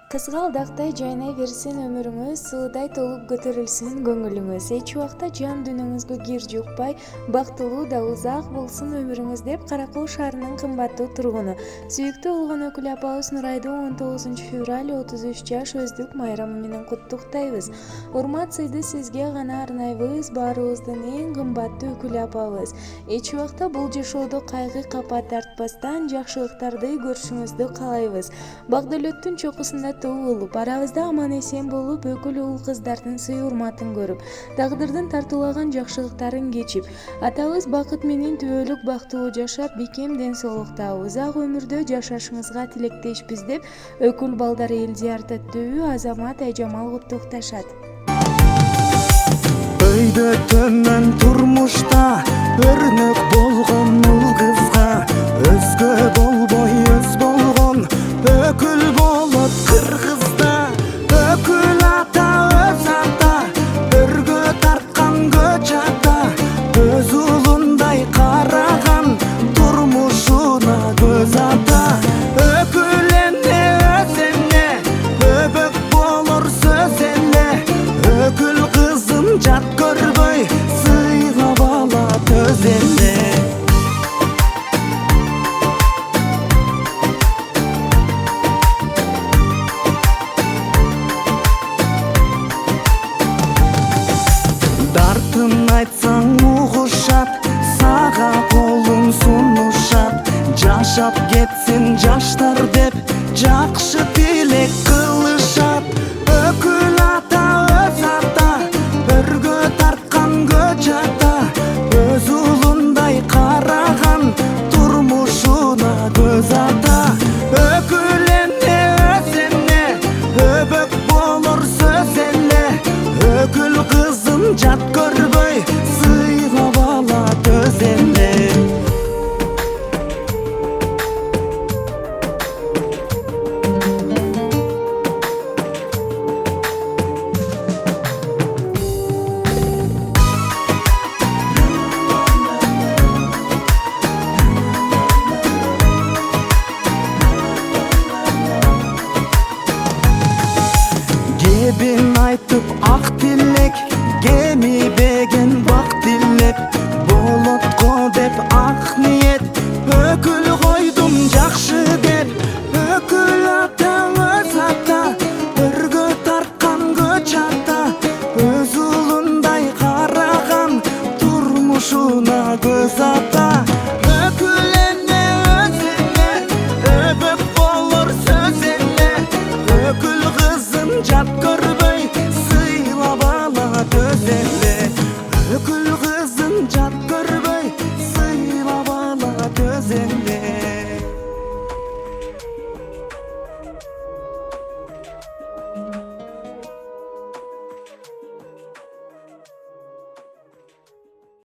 Кызгалдактай жайнай берсин өмүрүңүз, суудай толуп көтөрүлсүн көңүлүңүз. Эч убакта жан дүйнөңүзгө кир жукпай, бактылуу да узак болсун өмүрүңүз деп Каракол шаарынын кымбаттуу тургуну, сүйүктүү болгон Өкүл апабыз Нурайды 19 февраль 33 жаш өздүк майрамы менен куттуктайбыз. Урмат сыйды сизге гана арнайбыз, баарыбыздын эң кымбаттуу Өкүл апабыз. Эч убакта бул жашоодо кайгы капа тартпастан жакшылыктарды көрүшүңүздү каалайбыз. Бак-дөөлөттүн чокусунда туулуп, арабызда аман-эсен болуп, Өкүл уул-кыздардын сый-урматын көрүп, тагдырдын тартуулаган жакшылыктарын кечип, атабыз бакыт менен түбөлүк бактылуу жашап, бекем ден соолукта, узак өмүрдө жашашыңызга тилектешпиз деп Өкүл балдар эл зыярат аттуу Азамат Айжамал куттукташат. Өйдө төмөн турмушта өрнөк болгон уул кызга өзгө болбой өз болгон Өкүл болот кыргызда. Өкүл ата өз ата, өргө тарткан көч ата, өз уулундай караган турмушуна көз ата. Өкүл эне өз эне, өбөк болор сөз эле, Өкүл кызын жат көрбөй сыйлап алат өз эле. Дартын айтсаң угушат, сага колун сунушат, жашап кетсин жаштар деп жакшы тилек кыл.